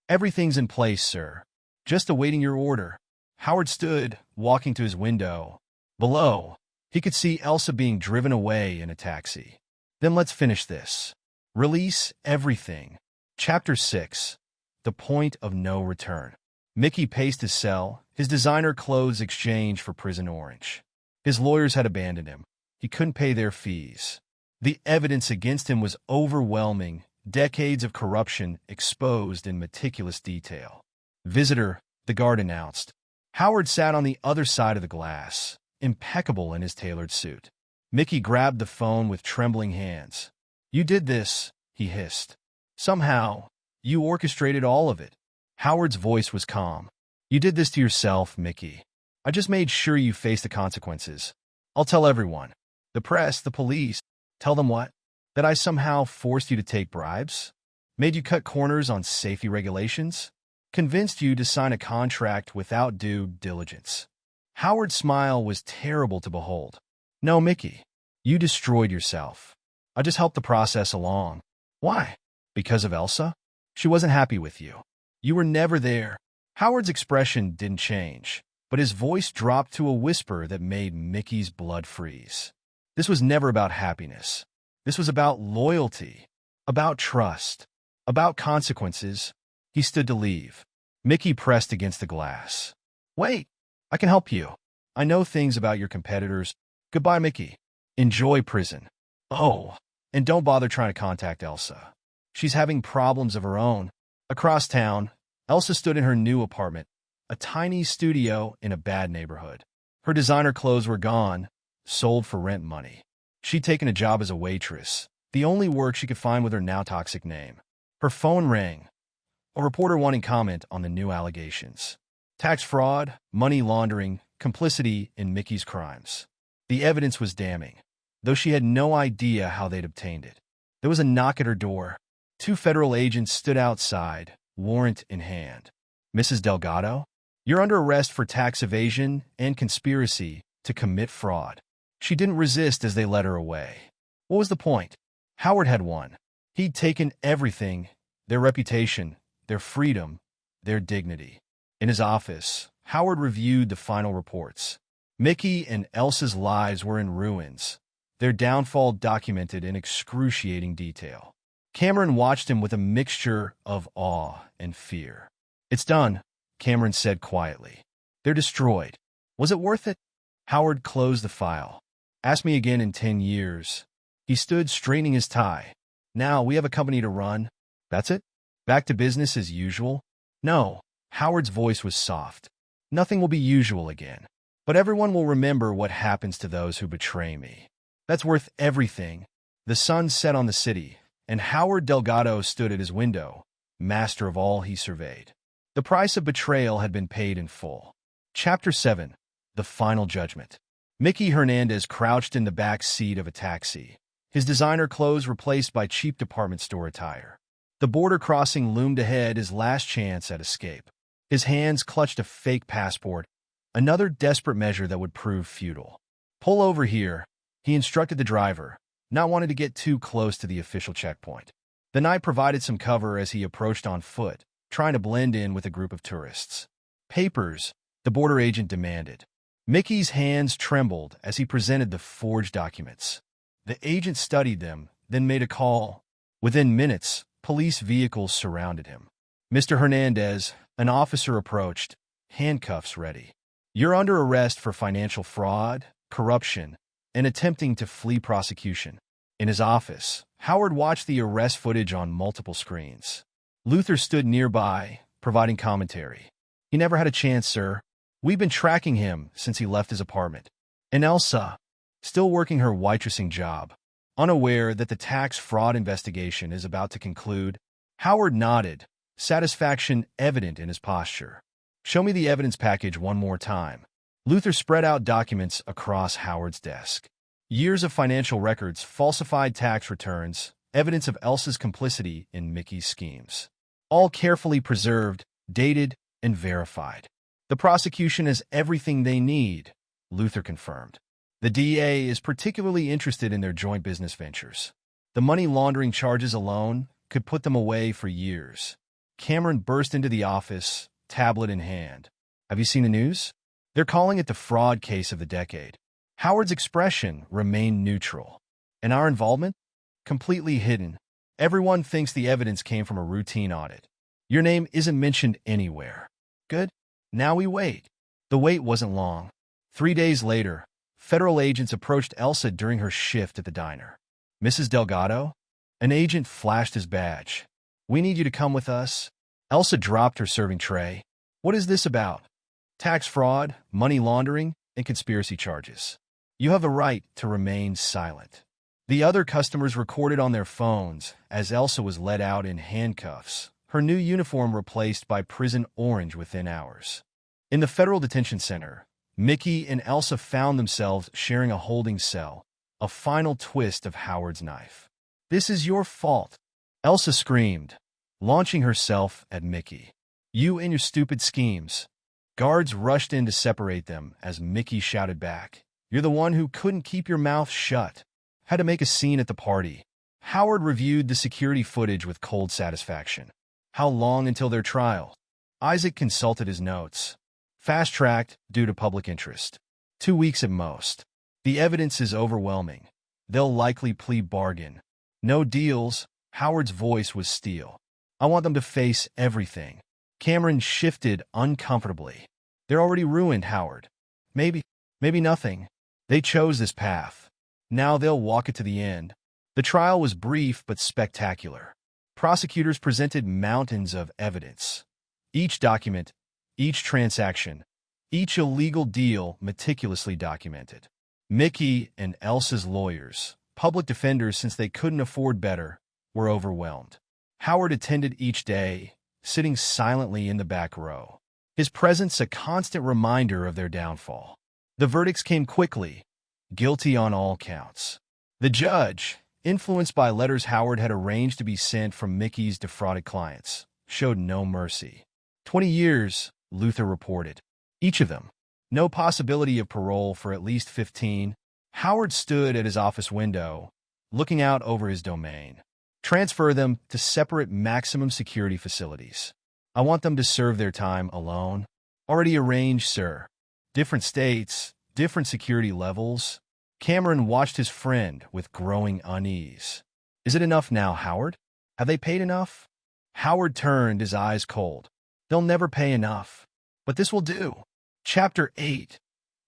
Everything's in place, sir. Just awaiting your order. Howard stood, walking to his window. Below, he could see Elsa being driven away in a taxi. Then let's finish this. Release everything. Chapter 6. The Point of No Return. Mickey paced his cell, his designer clothes exchanged for prison orange. His lawyers had abandoned him. He couldn't pay their fees. The evidence against him was overwhelming, decades of corruption exposed in meticulous detail. Visitor, the guard announced. Howard sat on the other side of the glass, impeccable in his tailored suit. Mickey grabbed the phone with trembling hands. You did this, he hissed. Somehow, you orchestrated all of it. Howard's voice was calm. You did this to yourself, Mickey. I just made sure you face the consequences. I'll tell everyone. The press, the police. Tell them what? That I somehow forced you to take bribes? Made you cut corners on safety regulations? Convinced you to sign a contract without due diligence? Howard's smile was terrible to behold. No, Mickey. You destroyed yourself. I just helped the process along. Why? Because of Elsa? She wasn't happy with you. You were never there. Howard's expression didn't change, but his voice dropped to a whisper that made Mickey's blood freeze. This was never about happiness. This was about loyalty, about trust, about consequences. He stood to leave. Mickey pressed against the glass. Wait, I can help you. I know things about your competitors. Goodbye, Mickey. Enjoy prison. Oh, and don't bother trying to contact Elsa. She's having problems of her own. Across town, Elsa stood in her new apartment, a tiny studio in a bad neighborhood. Her designer clothes were gone, sold for rent money. She'd taken a job as a waitress, the only work she could find with her now toxic name. Her phone rang, a reporter wanting comment on the new allegations. Tax fraud, money laundering, complicity in Mickey's crimes. The evidence was damning, though she had no idea how they'd obtained it. There was a knock at her door. 2 federal agents stood outside, warrant in hand. "Mrs. Delgado? You're under arrest for tax evasion and conspiracy to commit fraud." She didn't resist as they led her away. What was the point? Howard had won. He'd taken everything, their reputation, their freedom, their dignity. In his office, Howard reviewed the final reports. Mickey and Elsa's lives were in ruins, their downfall documented in excruciating detail. Cameron watched him with a mixture of awe and fear. "It's done," Cameron said quietly. "They're destroyed. Was it worth it?" Howard closed the file. "Ask me again in 10 years. He stood straightening his tie. "Now we have a company to run. That's it? Back to business as usual?" "No." Howard's voice was soft. "Nothing will be usual again. But everyone will remember what happens to those who betray me. That's worth everything." The sun set on the city, and Howard Delgado stood at his window, master of all he surveyed. The price of betrayal had been paid in full. Chapter 7. The Final Judgment. Mickey Hernandez crouched in the back seat of a taxi, his designer clothes replaced by cheap department store attire. The border crossing loomed ahead, his last chance at escape. His hands clutched a fake passport, another desperate measure that would prove futile. "Pull over here," he instructed the driver, not wanting to get too close to the official checkpoint. The night provided some cover as he approached on foot, trying to blend in with a group of tourists. "Papers," the border agent demanded. Mickey's hands trembled as he presented the forged documents. The agent studied them, then made a call. Within minutes, police vehicles surrounded him. "Mr. Hernandez," an officer approached, handcuffs ready. "You're under arrest for financial fraud, corruption, and attempting to flee prosecution." In his office, Howard watched the arrest footage on multiple screens. Luther stood nearby, providing commentary. "He never had a chance, sir. We've been tracking him since he left his apartment." And Elsa, still working her waitressing job, unaware that the tax fraud investigation is about to conclude. Howard nodded, satisfaction evident in his posture. "Show me the evidence package one more time." Luther spread out documents across Howard's desk. Years of financial records, falsified tax returns, evidence of Elsa's complicity in Mickey's schemes. All carefully preserved, dated, and verified. "The prosecution has everything they need," Luther confirmed. "The DA is particularly interested in their joint business ventures. The money laundering charges alone could put them away for years." Cameron burst into the office, tablet in hand. "Have you seen the news? They're calling it the fraud case of the decade." Howard's expression remained neutral. "And our involvement? Completely hidden. Everyone thinks the evidence came from a routine audit. Your name isn't mentioned anywhere." "Good. Now we wait." The wait wasn't long. 3 days later, federal agents approached Elsa during her shift at the diner. "Mrs. Delgado?" An agent flashed his badge. "We need you to come with us." Elsa dropped her serving tray. "What is this about?" "Tax fraud, money laundering, and conspiracy charges. You have the right to remain silent." The other customers recorded on their phones as Elsa was led out in handcuffs, her new uniform replaced by prison orange within hours. In the federal detention center, Mickey and Elsa found themselves sharing a holding cell, a final twist of Howard's knife. "This is your fault," Elsa screamed, launching herself at Mickey. "You and your stupid schemes." Guards rushed in to separate them as Mickey shouted back, "You're the one who couldn't keep your mouth shut." Had to make a scene at the party. Howard reviewed the security footage with cold satisfaction. How long until their trial? Isaac consulted his notes. Fast-tracked due to public interest. 2 weeks at most. The evidence is overwhelming. They'll likely plead bargain. No deals. Howard's voice was steel. "I want them to face everything." Cameron shifted uncomfortably. "They're already ruined, Howard. Maybe nothing. They chose this path. Now they'll walk it to the end." The trial was brief but spectacular. Prosecutors presented mountains of evidence. Each document, each transaction, each illegal deal meticulously documented. Mickey and Elsa's lawyers, public defenders since they couldn't afford better, were overwhelmed. Howard attended each day, sitting silently in the back row, his presence a constant reminder of their downfall. The verdicts came quickly, guilty on all counts. The judge, influenced by letters Howard had arranged to be sent from Mickey's defrauded clients, showed no mercy. 20 years, Luther reported. Each of them. No possibility of parole for at least 15. Howard stood at his office window, looking out over his domain. Transfer them to separate maximum security facilities. I want them to serve their time alone. Already arranged, sir. Different states, different security levels. Cameron watched his friend with growing unease. Is it enough now, Howard? Have they paid enough? Howard turned, his eyes cold. They'll never pay enough. But this will do. Chapter 8.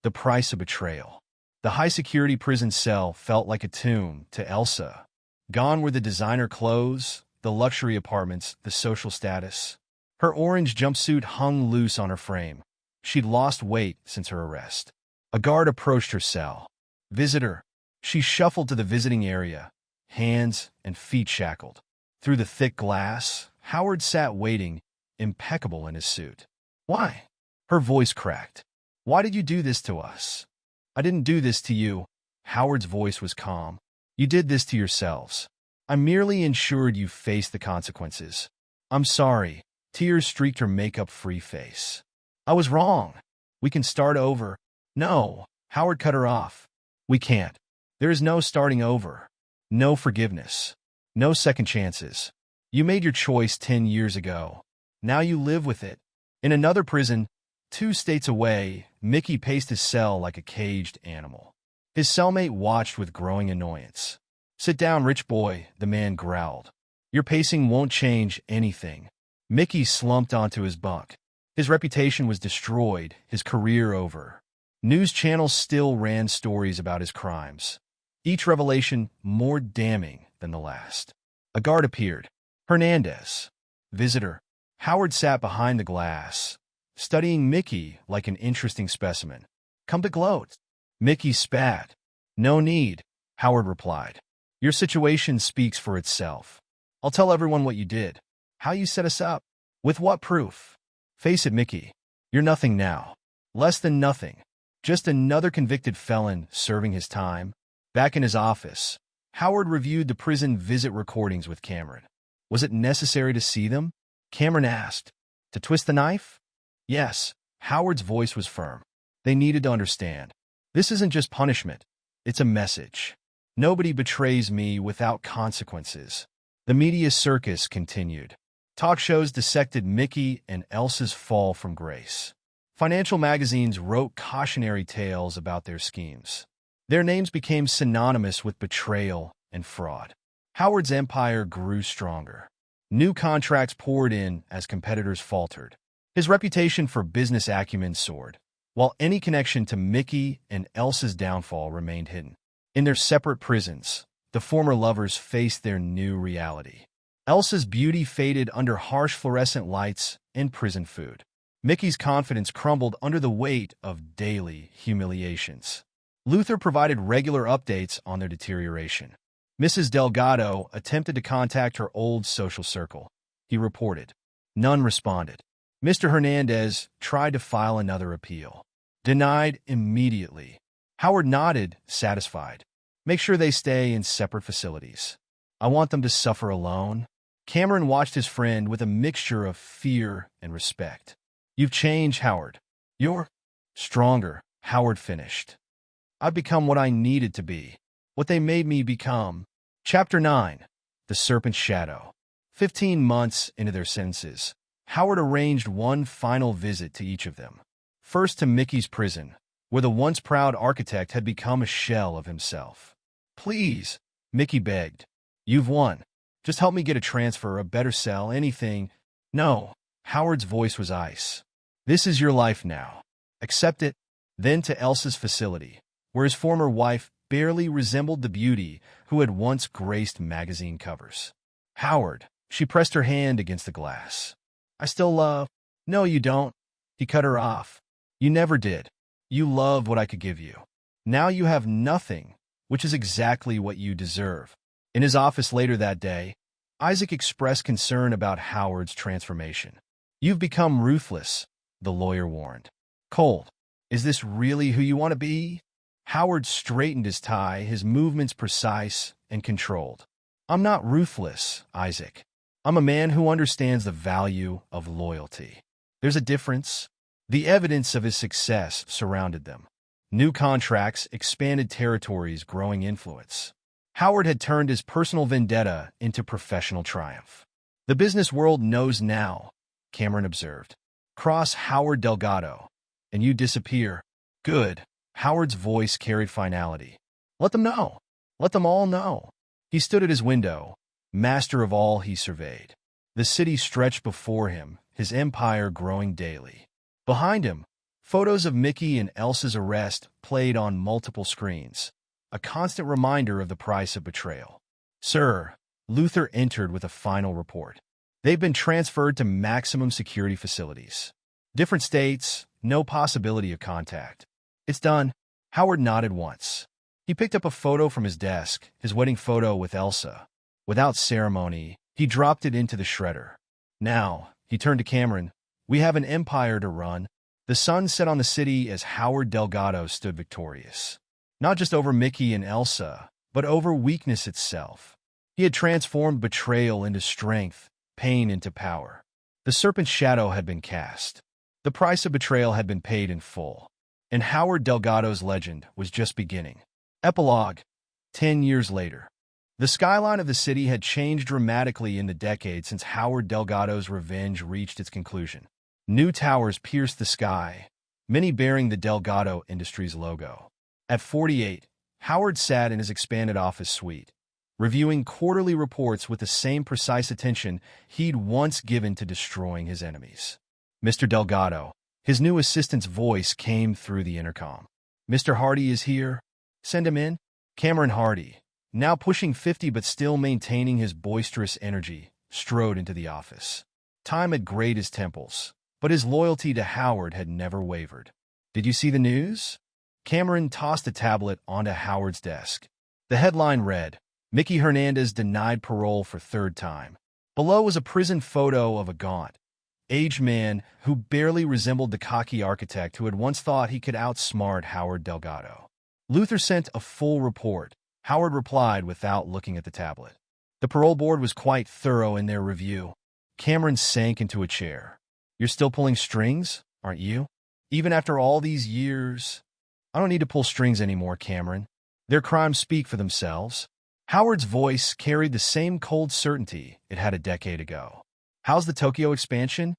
The Price of Betrayal. The high-security prison cell felt like a tomb to Elsa. Gone were the designer clothes, the luxury apartments, the social status. Her orange jumpsuit hung loose on her frame. She'd lost weight since her arrest. A guard approached her cell. Visitor. She shuffled to the visiting area, hands and feet shackled. Through the thick glass, Howard sat waiting, impeccable in his suit. Why? Her voice cracked. Why did you do this to us? I didn't do this to you. Howard's voice was calm. You did this to yourselves. I merely ensured you faced the consequences. I'm sorry. Tears streaked her makeup-free face. I was wrong. We can start over. No, Howard cut her off. We can't. There is no starting over. No forgiveness. No second chances. You made your choice 10 years ago. Now you live with it. In another prison, 2 states away, Mickey paced his cell like a caged animal. His cellmate watched with growing annoyance. Sit down, rich boy, the man growled. Your pacing won't change anything. Mickey slumped onto his bunk. His reputation was destroyed, his career over. News channels still ran stories about his crimes, each revelation more damning than the last. A guard appeared. Hernandez. Visitor. Howard sat behind the glass, studying Mickey like an interesting specimen. Come to gloat. Mickey spat. No need, Howard replied. Your situation speaks for itself. I'll tell everyone what you did, how you set us up, with what proof. Face it, Mickey. You're nothing now. Less than nothing. Just another convicted felon serving his time. Back in his office, Howard reviewed the prison visit recordings with Cameron. Was it necessary to see them? Cameron asked. To twist the knife? Yes. Howard's voice was firm. They needed to understand. This isn't just punishment. It's a message. Nobody betrays me without consequences. The media circus continued. Talk shows dissected Mickey and Elsa's fall from grace. Financial magazines wrote cautionary tales about their schemes. Their names became synonymous with betrayal and fraud. Howard's empire grew stronger. New contracts poured in as competitors faltered. His reputation for business acumen soared, while any connection to Mickey and Elsa's downfall remained hidden. In their separate prisons, the former lovers faced their new reality. Elsa's beauty faded under harsh fluorescent lights and prison food. Mickey's confidence crumbled under the weight of daily humiliations. Luther provided regular updates on their deterioration. Mrs. Delgado attempted to contact her old social circle. He reported. None responded. Mr. Hernandez tried to file another appeal. Denied immediately. Howard nodded, satisfied. Make sure they stay in separate facilities. I want them to suffer alone. Cameron watched his friend with a mixture of fear and respect. You've changed, Howard. You're stronger, Howard finished. I've become what I needed to be, what they made me become. Chapter 9. The Serpent's Shadow. 15 months into their sentences, Howard arranged one final visit to each of them. First to Mickey's prison, where the once proud architect had become a shell of himself. Please, Mickey begged. You've won. Just help me get a transfer, a better cell, anything. No, Howard's voice was ice. This is your life now. Accept it. Then to Elsa's facility, where his former wife barely resembled the beauty who had once graced magazine covers. Howard, she pressed her hand against the glass. I still love. No, you don't. He cut her off. You never did. You loved what I could give you. Now you have nothing, which is exactly what you deserve. In his office later that day, Isaac expressed concern about Howard's transformation. You've become ruthless, the lawyer warned. Cold. Is this really who you want to be? Howard straightened his tie, his movements precise and controlled. I'm not ruthless, Isaac. I'm a man who understands the value of loyalty. There's a difference. The evidence of his success surrounded them. New contracts, expanded territories, growing influence. Howard had turned his personal vendetta into professional triumph. The business world knows now, Cameron observed. Cross Howard Delgado, and you disappear. Good. Howard's voice carried finality. Let them know. Let them all know. He stood at his window, master of all he surveyed. The city stretched before him, his empire growing daily. Behind him, photos of Mickey and Elsa's arrest played on multiple screens, a constant reminder of the price of betrayal. Sir, Luther entered with a final report. They've been transferred to maximum security facilities. Different states, no possibility of contact. It's done. Howard nodded once. He picked up a photo from his desk, his wedding photo with Elsa. Without ceremony, he dropped it into the shredder. Now, he turned to Cameron, we have an empire to run. The sun set on the city as Howard Delgado stood victorious. Not just over Mickey and Elsa, but over weakness itself. He had transformed betrayal into strength, pain into power. The serpent's shadow had been cast. The price of betrayal had been paid in full. And Howard Delgado's legend was just beginning. Epilogue. 10 years later. The skyline of the city had changed dramatically in the decade since Howard Delgado's revenge reached its conclusion. New towers pierced the sky, many bearing the Delgado Industries logo. At 48, Howard sat in his expanded office suite, reviewing quarterly reports with the same precise attention he'd once given to destroying his enemies. Mr. Delgado, his new assistant's voice came through the intercom. Mr. Hardy is here. Send him in. Cameron Hardy, now pushing 50 but still maintaining his boisterous energy, strode into the office. Time had grayed his temples, but his loyalty to Howard had never wavered. Did you see the news? Cameron tossed a tablet onto Howard's desk. The headline read, Mickey Hernandez denied parole for third time. Below was a prison photo of a gaunt, aged man who barely resembled the cocky architect who had once thought he could outsmart Howard Delgado. Luther sent a full report. Howard replied without looking at the tablet. The parole board was quite thorough in their review. Cameron sank into a chair. You're still pulling strings, aren't you? Even after all these years? I don't need to pull strings anymore, Cameron. Their crimes speak for themselves. Howard's voice carried the same cold certainty it had a decade ago. How's the Tokyo expansion?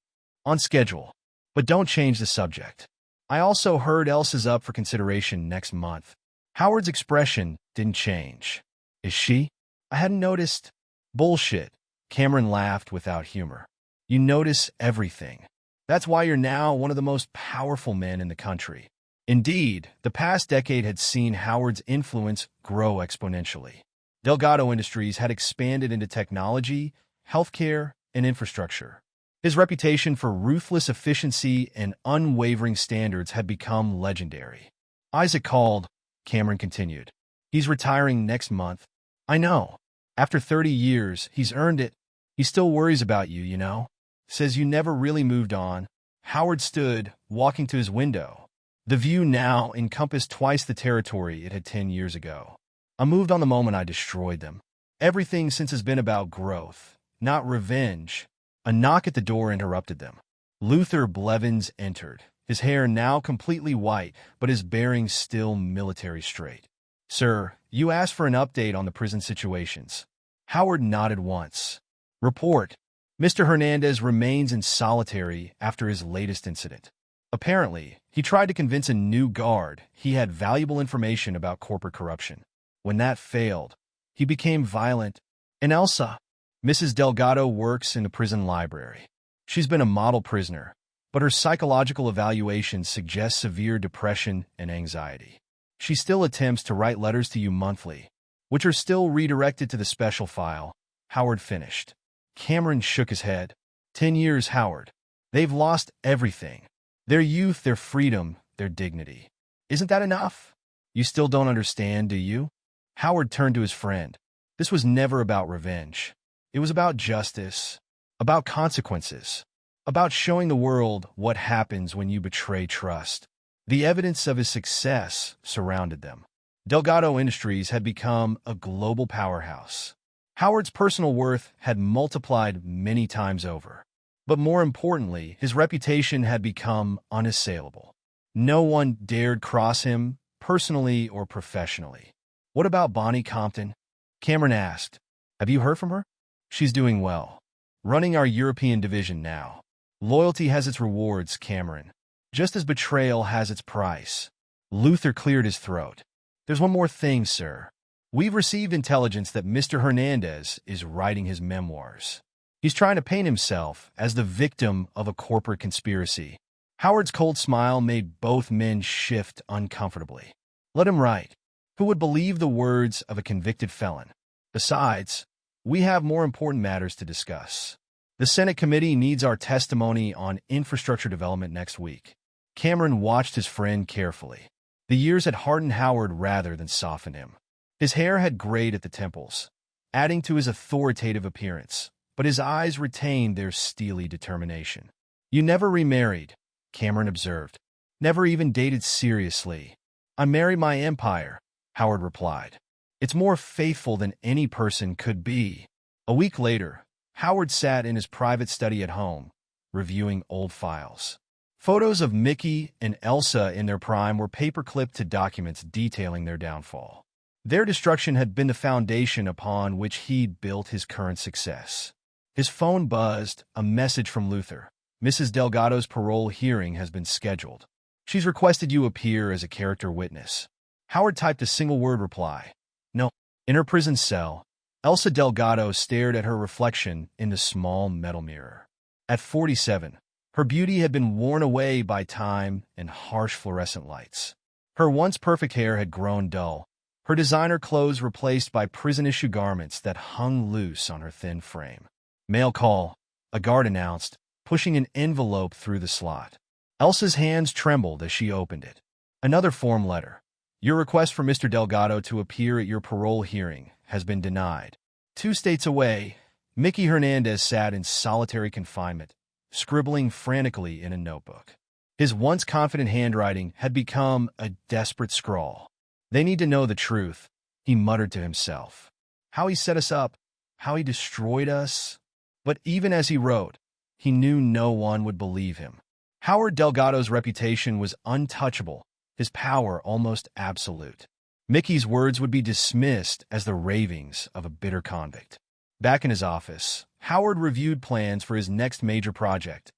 On schedule. But don't change the subject. I also heard Elsa's up for consideration next month. Howard's expression didn't change. Is she? I hadn't noticed. Bullshit. Cameron laughed without humor. You notice everything. That's why you're now one of the most powerful men in the country. Indeed, the past decade had seen Howard's influence grow exponentially. Delgado Industries had expanded into technology, healthcare, and infrastructure. His reputation for ruthless efficiency and unwavering standards had become legendary. Isaac called, Cameron continued. He's retiring next month. I know. After 30 years, he's earned it. He still worries about you, you know. Says you never really moved on. Howard stood, walking to his window. The view now encompassed twice the territory it had 10 years ago. I moved on the moment I destroyed them. Everything since has been about growth, not revenge. A knock at the door interrupted them. Luther Blevins entered, his hair now completely white, but his bearings still military straight. Sir, you asked for an update on the prison situations. Howard nodded once. Report. Mr. Hernandez remains in solitary after his latest incident. Apparently, he tried to convince a new guard he had valuable information about corporate corruption. When that failed, he became violent. And Elsa, Mrs. Delgado works in the prison library. She's been a model prisoner, but her psychological evaluation suggests severe depression and anxiety. She still attempts to write letters to you monthly, which are still redirected to the special file. Howard finished. Cameron shook his head. 10 years, Howard. They've lost everything. Their youth, their freedom, their dignity. Isn't that enough? You still don't understand, do you? Howard turned to his friend. This was never about revenge. It was about justice, about consequences, about showing the world what happens when you betray trust. The evidence of his success surrounded them. Delgado Industries had become a global powerhouse. Howard's personal worth had multiplied many times over. But more importantly, his reputation had become unassailable. No one dared cross him, personally or professionally. What about Bonnie Compton? Cameron asked. Have you heard from her? She's doing well. Running our European division now. Loyalty has its rewards, Cameron. Just as betrayal has its price. Luther cleared his throat. There's one more thing, sir. We've received intelligence that Mr. Hernandez is writing his memoirs. He's trying to paint himself as the victim of a corporate conspiracy. Howard's cold smile made both men shift uncomfortably. Let him write. Who would believe the words of a convicted felon? Besides, we have more important matters to discuss. The Senate committee needs our testimony on infrastructure development next week. Cameron watched his friend carefully. The years had hardened Howard rather than softened him. His hair had grayed at the temples, adding to his authoritative appearance, but his eyes retained their steely determination. You never remarried, Cameron observed. Never even dated seriously. I married my empire, Howard replied. It's more faithful than any person could be. A week later, Howard sat in his private study at home, reviewing old files. Photos of Mickey and Elsa in their prime were paper-clipped to documents detailing their downfall. Their destruction had been the foundation upon which he'd built his current success. His phone buzzed, a message from Luther. Mrs. Delgado's parole hearing has been scheduled. She's requested you appear as a character witness. Howard typed a single-word reply. No. In her prison cell, Elsa Delgado stared at her reflection in the small metal mirror. At 47, her beauty had been worn away by time and harsh fluorescent lights. Her once perfect hair had grown dull, her designer clothes replaced by prison-issue garments that hung loose on her thin frame. Mail call, a guard announced, pushing an envelope through the slot. Elsa's hands trembled as she opened it. Another form letter. Your request for Mr. Delgado to appear at your parole hearing has been denied. 2 states away, Mickey Hernandez sat in solitary confinement, scribbling frantically in a notebook. His once confident handwriting had become a desperate scrawl. They need to know the truth, he muttered to himself. How he set us up, how he destroyed us. But even as he wrote, he knew no one would believe him. Howard Delgado's reputation was untouchable, his power almost absolute. Mickey's words would be dismissed as the ravings of a bitter convict. Back in his office, Howard reviewed plans for his next major project,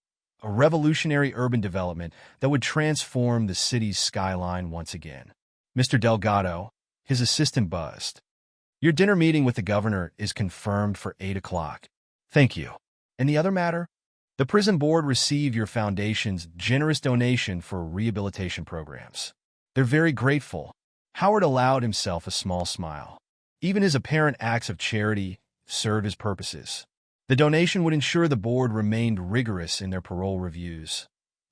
a revolutionary urban development that would transform the city's skyline once again. Mr. Delgado, his assistant buzzed. Your dinner meeting with the governor is confirmed for 8 o'clock. Thank you. And the other matter? The prison board received your foundation's generous donation for rehabilitation programs. They're very grateful. Howard allowed himself a small smile. Even his apparent acts of charity served his purposes. The donation would ensure the board remained rigorous in their parole reviews,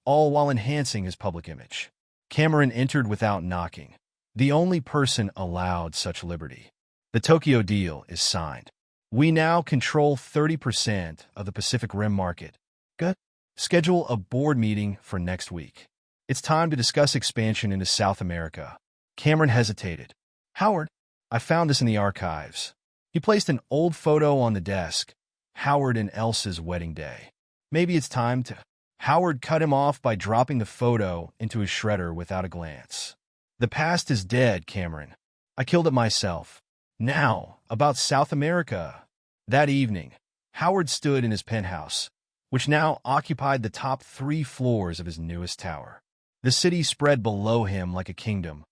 all while enhancing his public image. Cameron entered without knocking. The only person allowed such liberty. The Tokyo deal is signed. We now control 30% of the Pacific Rim market. Good. Schedule a board meeting for next week. It's time to discuss expansion into South America. Cameron hesitated. Howard, I found this in the archives. He placed an old photo on the desk. Howard and Elsa's wedding day. Maybe it's time to... Howard cut him off by dropping the photo into his shredder without a glance. The past is dead, Cameron. I killed it myself. Now, about South America. That evening, Howard stood in his penthouse, which now occupied the top 3 floors of his newest tower. The city spread below him like a kingdom,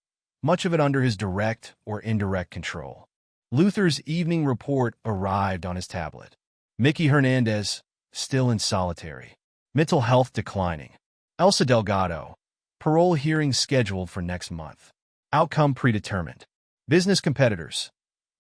much of it under his direct or indirect control. Luther's evening report arrived on his tablet. Mickey Hernandez, still in solitary. Mental health declining. Elsa Delgado, parole hearing scheduled for next month. Outcome predetermined. Business competitors,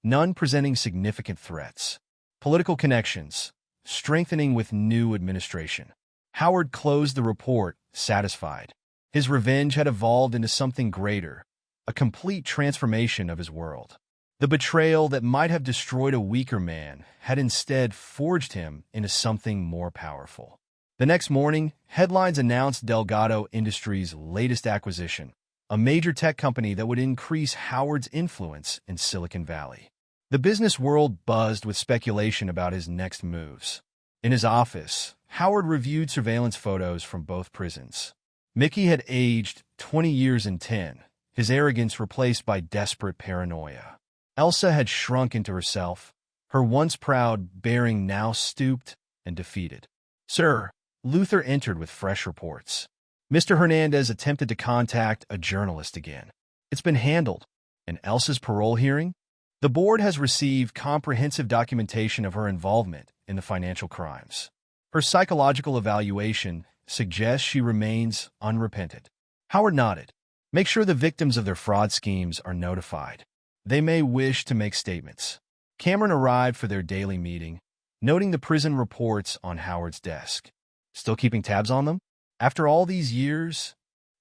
none presenting significant threats. Political connections, strengthening with new administration. Howard closed the report, satisfied. His revenge had evolved into something greater, a complete transformation of his world. The betrayal that might have destroyed a weaker man had instead forged him into something more powerful. The next morning, headlines announced Delgado Industries' latest acquisition, a major tech company that would increase Howard's influence in Silicon Valley. The business world buzzed with speculation about his next moves. In his office, Howard reviewed surveillance photos from both prisons. Mickey had aged 20 years in 10, his arrogance replaced by desperate paranoia. Elsa had shrunk into herself, her once proud bearing now stooped and defeated. "Sir," Luther entered with fresh reports. Mr. Hernandez attempted to contact a journalist again. "It's been handled." "And Elsa's parole hearing?" "The board has received comprehensive documentation of her involvement in the financial crimes. Her psychological evaluation suggests she remains unrepentant." Howard nodded. "Make sure the victims of their fraud schemes are notified. They may wish to make statements." Cameron arrived for their daily meeting, noting the prison reports on Howard's desk. "Still keeping tabs on them?" "After all these years?"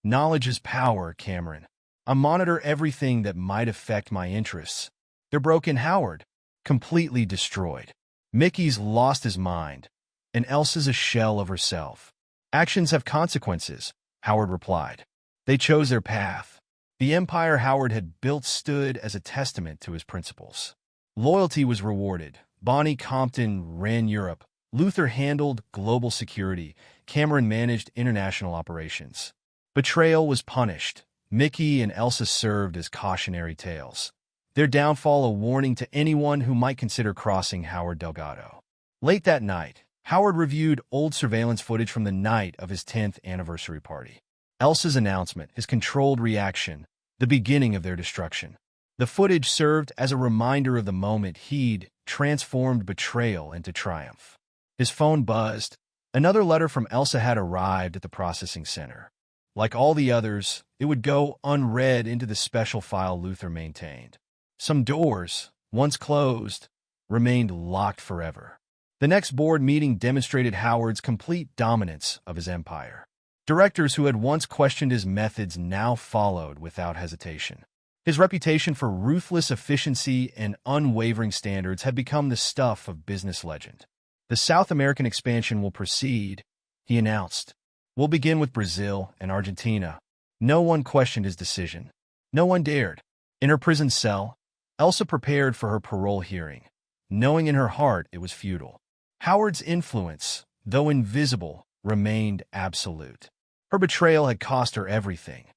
"Knowledge is power, Cameron. I monitor everything that might affect my interests." "They're broken, Howard." "Completely destroyed. Mickey's lost his mind, and Elsa's a shell of herself." "Actions have consequences," Howard replied. "They chose their path." The empire Howard had built stood as a testament to his principles. Loyalty was rewarded. Bonnie Compton ran Europe. Luther handled global security. Cameron managed international operations. Betrayal was punished. Mickey and Elsa served as cautionary tales. Their downfall a warning to anyone who might consider crossing Howard Delgado. Late that night, Howard reviewed old surveillance footage from the night of his 10th anniversary party. Elsa's announcement, his controlled reaction, the beginning of their destruction. The footage served as a reminder of the moment he'd transformed betrayal into triumph. His phone buzzed. Another letter from Elsa had arrived at the processing center. Like all the others, it would go unread into the special file Luther maintained. Some doors, once closed, remained locked forever. The next board meeting demonstrated Howard's complete dominance of his empire. Directors who had once questioned his methods now followed without hesitation. His reputation for ruthless efficiency and unwavering standards had become the stuff of business legend. "The South American expansion will proceed," he announced. "We'll begin with Brazil and Argentina." No one questioned his decision. No one dared. In her prison cell, Elsa prepared for her parole hearing, knowing in her heart it was futile. Howard's influence, though invisible, remained absolute. Her betrayal had cost her everything: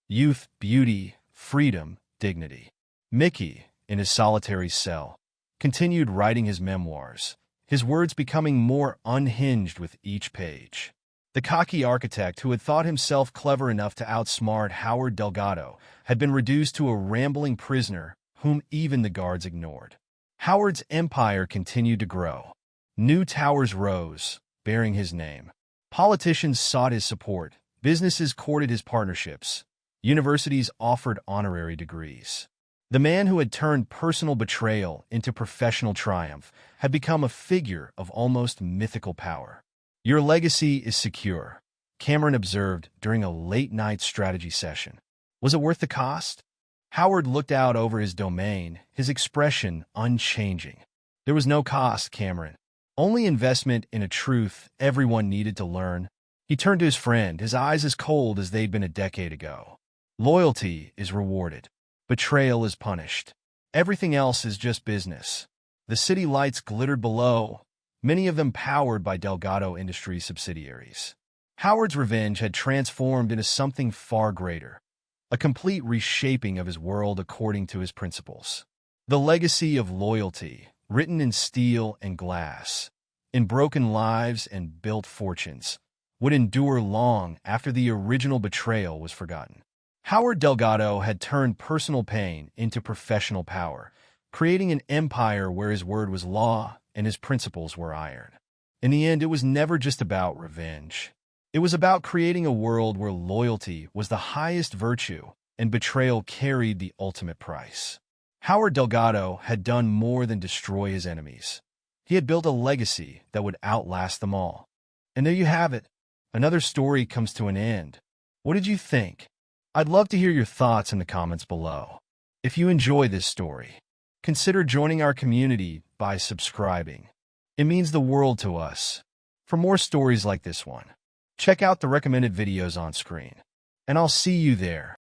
youth, beauty, freedom, dignity. Mickey, in his solitary cell, continued writing his memoirs, his words becoming more unhinged with each page. The cocky architect who had thought himself clever enough to outsmart Howard Delgado had been reduced to a rambling prisoner whom even the guards ignored. Howard's empire continued to grow. New towers rose, bearing his name. Politicians sought his support. Businesses courted his partnerships. Universities offered honorary degrees. The man who had turned personal betrayal into professional triumph had become a figure of almost mythical power. "Your legacy is secure," Cameron observed during a late-night strategy session. Was it worth the cost? Howard looked out over his domain, his expression unchanging. "There was no cost, Cameron. Only investment in a truth everyone needed to learn." He turned to his friend, his eyes as cold as they'd been a decade ago. "Loyalty is rewarded. Betrayal is punished. Everything else is just business." The city lights glittered below, many of them powered by Delgado Industries subsidiaries. Howard's revenge had transformed into something far greater, a complete reshaping of his world according to his principles. The legacy of loyalty, written in steel and glass, in broken lives and built fortunes, would endure long after the original betrayal was forgotten. Howard Delgado had turned personal pain into professional power, creating an empire where his word was law and his principles were iron. In the end, it was never just about revenge. It was about creating a world where loyalty was the highest virtue and betrayal carried the ultimate price. Howard Delgado had done more than destroy his enemies. He had built a legacy that would outlast them all. And there you have it, Another story comes to an end. What did you think? I'd love to hear your thoughts in the comments below. If you enjoy this story, consider joining our community by subscribing. It means the world to us. For more stories like this one, check out the recommended videos on screen. And I'll see you there.